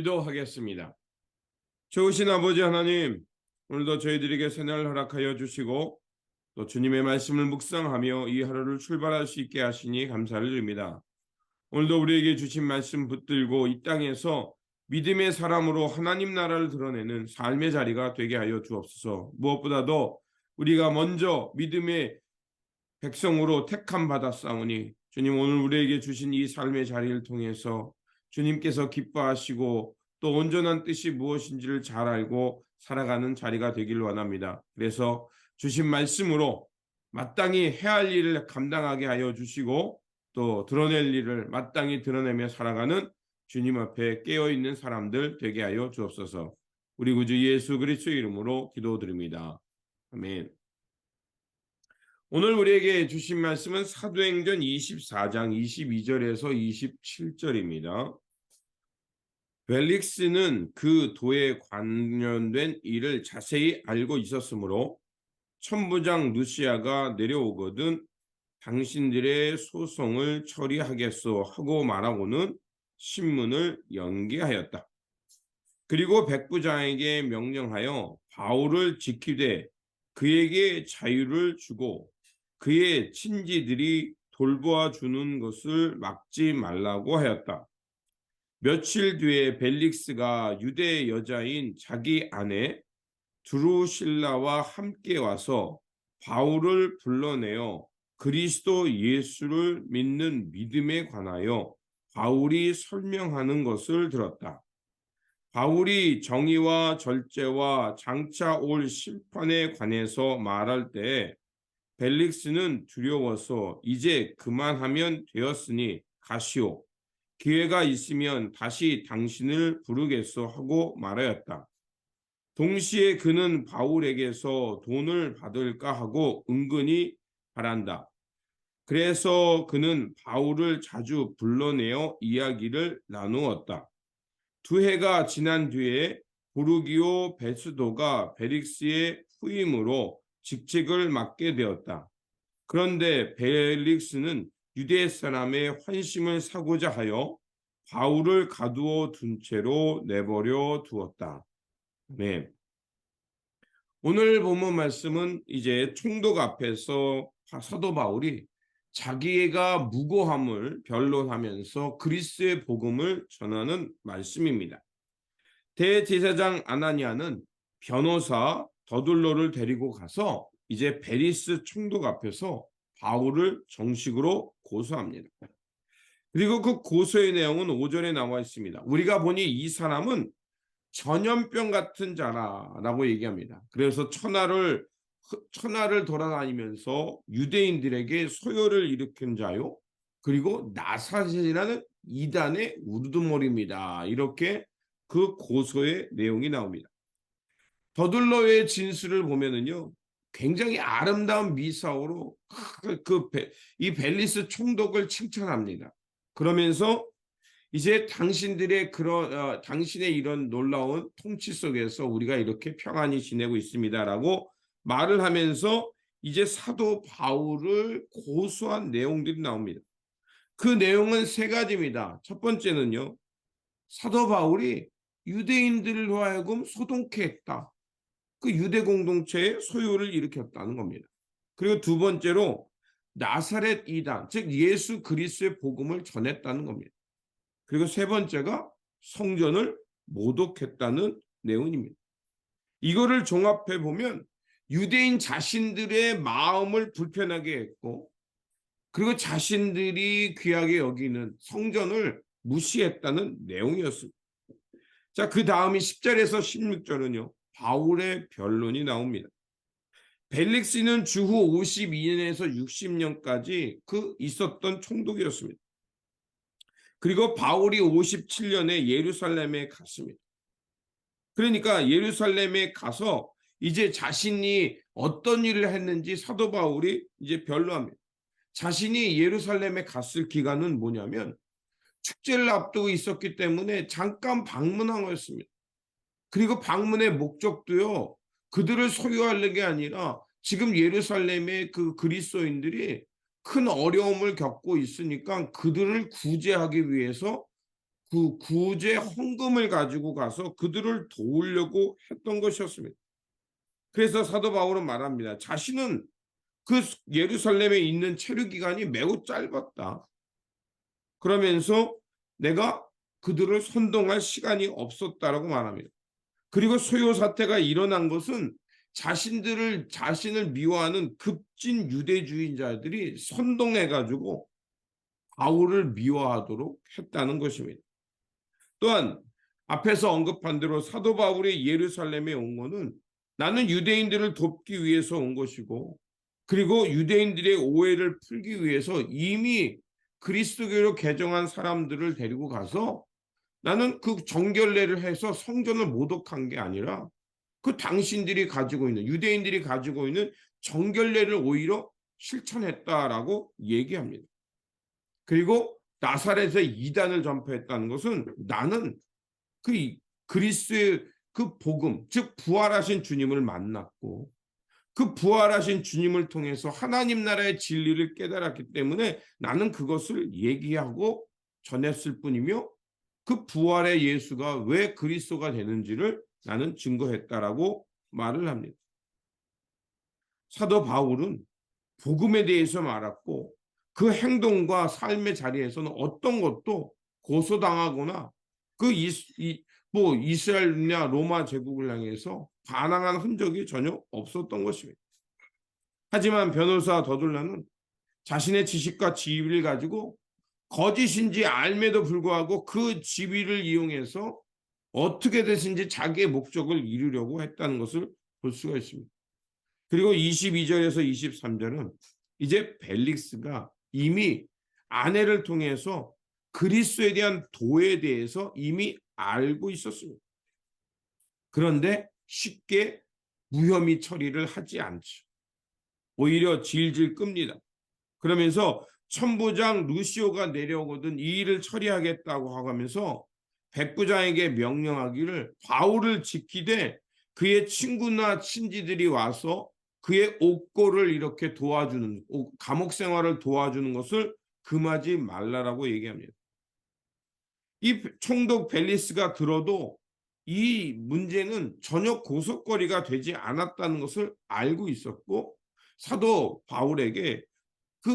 기도하겠습니다. 좋으신 아버지 하나님, 오늘도 저희들에게 새날 허락하여 주시고 또 주님의 말씀을 묵상하며 이 하루를 출발할 수 있게 하시니 감사를 드립니다. 오늘도 우리에게 주신 말씀 붙들고 이 땅에서 믿음의 사람으로 하나님 나라를 드러내는 삶의 자리가 되게 하여 주옵소서. 무엇보다도 우리가 먼저 믿음의 백성으로 택함 받았사오니 주님, 오늘 우리에게 주신 이 삶의 자리를 통해서 주님께서 기뻐하시고 또 온전한 뜻이 무엇인지를 잘 알고 살아가는 자리가 되기를 원합니다. 그래서 주신 말씀으로 마땅히 해야 할 일을 감당하게 하여 주시고 또 드러낼 일을 마땅히 드러내며 살아가는 주님 앞에 깨어있는 사람들 되게 하여 주옵소서. 우리 구주 예수 그리스도의 이름으로 기도드립니다. 아멘. 오늘 우리에게 주신 말씀은 사도행전 24장 22절에서 27절입니다. 벨릭스는 그 도에 관련된 일을 자세히 알고 있었으므로 천부장 루시아가 내려오거든 당신들의 소송을 처리하겠소 하고 말하고는 신문을 연기하였다. 그리고 백부장에게 명령하여 바울을 지키되 그에게 자유를 주고 그의 친지들이 돌보아 주는 것을 막지 말라고 하였다. 며칠 뒤에 벨릭스가 유대 여자인 자기 아내 드루실라와 함께 와서 바울을 불러내어 그리스도 예수를 믿는 믿음에 관하여 바울이 설명하는 것을 들었다. 바울이 정의와 절제와 장차 올 심판에 관해서 말할 때 벨릭스는 두려워서 이제 그만하면 되었으니 가시오. 기회가 있으면 다시 당신을 부르겠소 하고 말하였다. 동시에 그는 바울에게서 돈을 받을까 하고 은근히 바란다. 그래서 그는 바울을 자주 불러내어 이야기를 나누었다. 2해가 지난 뒤에 보르기오 베스도가 벨릭스의 후임으로 직책을 맡게 되었다. 그런데 벨릭스는 유대 사람의 환심을 사고자 하여 바울을 가두어 둔 채로 내버려 두었다. 네. 오늘 본문 말씀은 이제 총독 앞에서 사도 바울이 자기가 무고함을 변론하면서 그리스도의 복음을 전하는 말씀입니다. 대제사장 아나니아는 변호사 더둘로를 데리고 가서 이제 베리스 총독 앞에서 바울을 정식으로 고소합니다. 그리고 그 고소의 내용은 5절에 나와 있습니다. 우리가 보니 이 사람은 전염병 같은 자라라고 얘기합니다. 그래서 천하를 돌아다니면서 유대인들에게 소요를 일으킨 자요. 그리고 나사렛이라는 이단의 우두머리입니다. 이렇게 그 고소의 내용이 나옵니다. 더둘로의 진술을 보면은요, 굉장히 아름다운 미사오로 이 벨리스 총독을 칭찬합니다. 그러면서 이제 당신의 이런 놀라운 통치 속에서 우리가 이렇게 평안히 지내고 있습니다라고 말을 하면서 이제 사도 바울을 고소한 내용들이 나옵니다. 그 내용은 3가지입니다. 첫 번째는요, 사도 바울이 유대인들을 하여금 소동케 했다. 그 유대 공동체의 소요를 일으켰다는 겁니다. 그리고 2번째로 나사렛 이단, 즉 예수 그리스도의 복음을 전했다는 겁니다. 그리고 3번째가 성전을 모독했다는 내용입니다. 이거를 종합해 보면 유대인 자신들의 마음을 불편하게 했고, 그리고 자신들이 귀하게 여기는 성전을 무시했다는 내용이었습니다. 자, 그 다음이 10절에서 16절은요, 바울의 변론이 나옵니다. 벨릭스는 주후 52년에서 60년까지 있었던 총독이었습니다. 그리고 바울이 57년에 예루살렘에 갔습니다. 그러니까 예루살렘에 가서 이제 자신이 어떤 일을 했는지 사도 바울이 이제 변론합니다. 자신이 예루살렘에 갔을 기간은 뭐냐면 축제를 앞두고 있었기 때문에 잠깐 방문한 거였습니다. 그리고 방문의 목적도요, 그들을 소유하는 게 아니라 지금 예루살렘의 그 그리스도인들이 큰 어려움을 겪고 있으니까 그들을 구제하기 위해서 그 구제 헌금을 가지고 가서 그들을 도우려고 했던 것이었습니다. 그래서 사도 바울은 말합니다. 자신은 그 예루살렘에 있는 체류 기간이 매우 짧았다. 그러면서 내가 그들을 선동할 시간이 없었다라고 말합니다. 그리고 소요 사태가 일어난 것은 자신을 미워하는 급진 유대주의자들이 선동해 가지고 바울을 미워하도록 했다는 것입니다. 또한 앞에서 언급한 대로 사도 바울이 예루살렘에 온 것은 나는 유대인들을 돕기 위해서 온 것이고, 그리고 유대인들의 오해를 풀기 위해서 이미 그리스도교로 개종한 사람들을 데리고 가서 나는 그 정결례를 해서 성전을 모독한 게 아니라 그 당신들이 가지고 있는, 유대인들이 가지고 있는 정결례를 오히려 실천했다라고 얘기합니다. 그리고 나사렛에 이단을 전파했다는 것은 나는 그 그리스도의 그 복음, 즉 부활하신 주님을 만났고 그 부활하신 주님을 통해서 하나님 나라의 진리를 깨달았기 때문에 나는 그것을 얘기하고 전했을 뿐이며, 그 부활의 예수가 왜 그리스도가 되는지를 나는 증거했다라고 말을 합니다. 사도 바울은 복음에 대해서 말했고 그 행동과 삶의 자리에서는 어떤 것도 고소당하거나 그 이스라엘이나 로마 제국을 향해서 반항한 흔적이 전혀 없었던 것입니다. 하지만 변호사 더둘라는 자신의 지식과 지위를 가지고 거짓인지 알매도 불구하고 그 지위를 이용해서 어떻게든지 자기의 목적을 이루려고 했다는 것을 볼 수가 있습니다. 그리고 22절에서 23절은 이제 벨릭스가 이미 아내를 통해서 그리스도에 대한 도에 대해서 이미 알고 있었습니다. 그런데 쉽게 무혐의 처리를 하지 않죠. 오히려 질질 끕니다. 그러면서 천부장 루시오가 내려오거든 이 일을 처리하겠다고 하면서 백부장에게 명령하기를 바울을 지키되 그의 친구나 친지들이 와서 그의 옥고를 이렇게 도와주는, 감옥 생활을 도와주는 것을 금하지 말라라고 얘기합니다. 이 총독 벨리스가 들어도 이 문제는 전혀 고속거리가 되지 않았다는 것을 알고 있었고, 사도 바울에게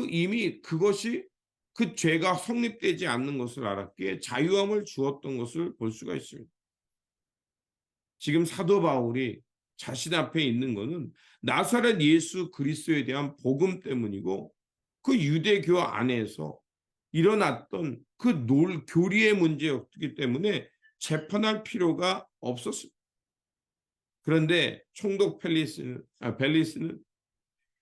이미 그것이 그 죄가 성립되지 않는 것을 알았기에 자유함을 주었던 것을 볼 수가 있습니다. 지금 사도 바울이 자신 앞에 있는 것은 나사렛 예수 그리스도에 대한 복음 때문이고, 그 유대교 안에서 일어났던 그 교리의 문제였기 때문에 재판할 필요가 없었습니다. 그런데 총독 벨리스는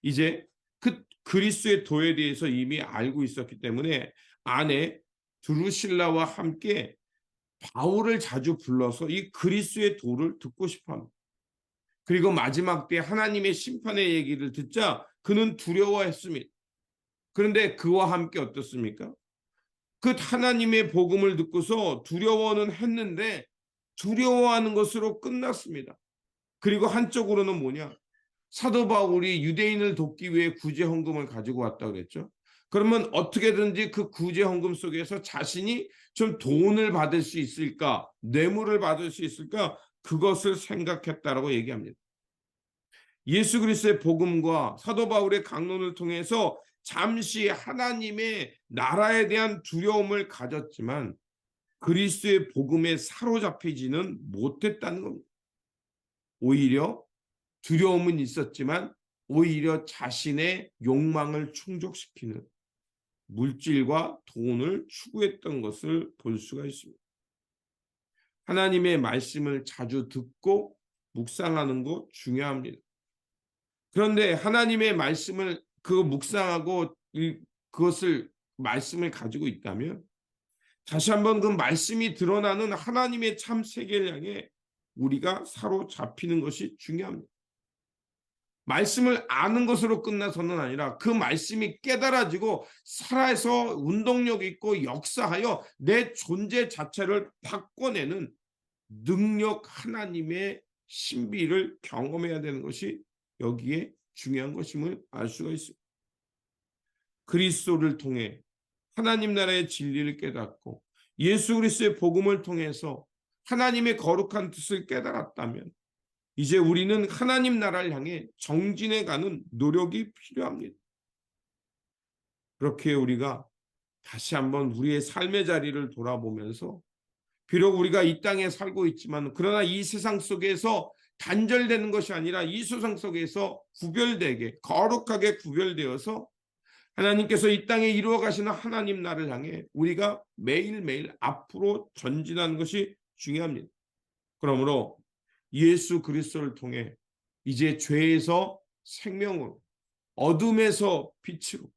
이제 그 그리스도의 도에 대해서 이미 알고 있었기 때문에 아내 드루실라와 함께 바울을 자주 불러서 이 그리스도의 도를 듣고 싶어 합니다. 그리고 마지막 때 하나님의 심판의 얘기를 듣자 그는 두려워했습니다. 그런데 그와 함께 어떻습니까? 그 하나님의 복음을 듣고서 두려워는 했는데 두려워하는 것으로 끝났습니다. 그리고 한쪽으로는 뭐냐? 사도 바울이 유대인을 돕기 위해 구제 헌금을 가지고 왔다 그랬죠. 그러면 어떻게든지 그 구제 헌금 속에서 자신이 좀 돈을 받을 수 있을까, 뇌물을 받을 수 있을까, 그것을 생각했다라고 얘기합니다. 예수 그리스도의 복음과 사도 바울의 강론을 통해서 잠시 하나님의 나라에 대한 두려움을 가졌지만 그리스도의 복음에 사로잡히지는 못했다는 겁니다. 오히려 두려움은 있었지만 오히려 자신의 욕망을 충족시키는 물질과 돈을 추구했던 것을 볼 수가 있습니다. 하나님의 말씀을 자주 듣고 묵상하는 것 중요합니다. 그런데 하나님의 말씀을 묵상하고 그것을 말씀을 가지고 있다면 다시 한번 그 말씀이 드러나는 하나님의 참 세계를 향해 우리가 사로잡히는 것이 중요합니다. 말씀을 아는 것으로 끝나서는 아니라 그 말씀이 깨달아지고 살아서 운동력 있고 역사하여 내 존재 자체를 바꿔내는 능력, 하나님의 신비를 경험해야 되는 것이 여기에 중요한 것임을 알 수가 있습니다. 그리스도를 통해 하나님 나라의 진리를 깨닫고 예수 그리스도의 복음을 통해서 하나님의 거룩한 뜻을 깨달았다면 이제 우리는 하나님 나라를 향해 정진해 가는 노력이 필요합니다. 그렇게 우리가 다시 한번 우리의 삶의 자리를 돌아보면서 비록 우리가 이 땅에 살고 있지만 그러나 이 세상 속에서 단절되는 것이 아니라 이 세상 속에서 구별되게 거룩하게 구별되어서 하나님께서 이 땅에 이루어 가시는 하나님 나라를 향해 우리가 매일매일 앞으로 전진하는 것이 중요합니다. 그러므로 예수 그리스도를 통해 이제 죄에서 생명으로, 어둠에서 빛으로,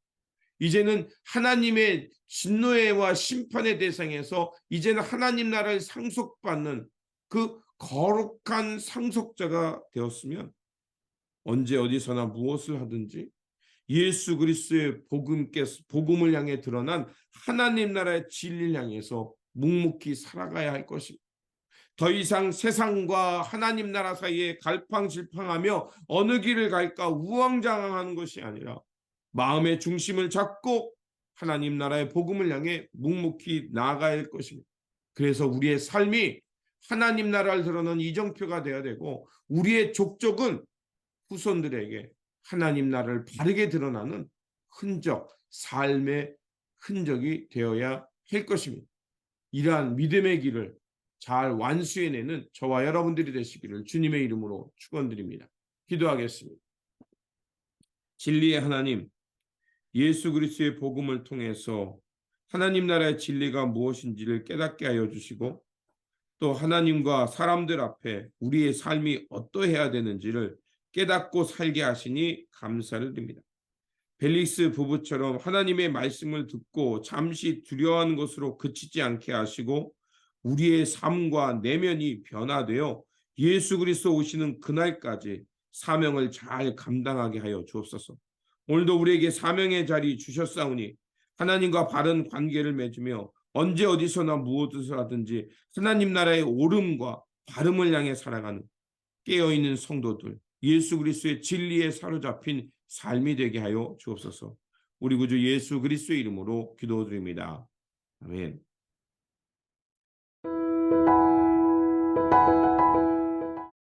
이제는 하나님의 진노와 심판의 대상에서 이제는 하나님 나라를 상속받는 그 거룩한 상속자가 되었으면 언제 어디서나 무엇을 하든지 예수 그리스도의 복음을 향해 드러난 하나님 나라의 진리를 향해서 묵묵히 살아가야 할 것입니다. 더 이상 세상과 하나님 나라 사이에 갈팡질팡하며 어느 길을 갈까 우왕좌왕하는 것이 아니라 마음의 중심을 잡고 하나님 나라의 복음을 향해 묵묵히 나아가야 할 것입니다. 그래서 우리의 삶이 하나님 나라를 드러내는 이정표가 되어야 되고 우리의 족적은 후손들에게 하나님 나라를 바르게 드러나는 흔적, 삶의 흔적이 되어야 할 것입니다. 이러한 믿음의 길을 잘 완수해내는 저와 여러분들이 되시기를 주님의 이름으로 축원드립니다. 기도하겠습니다. 진리의 하나님, 예수 그리스도의 복음을 통해서 하나님 나라의 진리가 무엇인지를 깨닫게 하여 주시고 또 하나님과 사람들 앞에 우리의 삶이 어떠해야 되는지를 깨닫고 살게 하시니 감사를 드립니다. 벨릭스 부부처럼 하나님의 말씀을 듣고 잠시 두려워하는 것으로 그치지 않게 하시고 우리의 삶과 내면이 변화되어 예수 그리스도 오시는 그날까지 사명을 잘 감당하게 하여 주옵소서. 오늘도 우리에게 사명의 자리 주셨사오니 하나님과 바른 관계를 맺으며 언제 어디서나 무엇을 하든지 하나님 나라의 옳음과 바름을 향해 살아가는 깨어있는 성도들, 예수 그리스도의 진리에 사로잡힌 삶이 되게 하여 주옵소서. 우리 구주 예수 그리스도의 이름으로 기도드립니다. 아멘.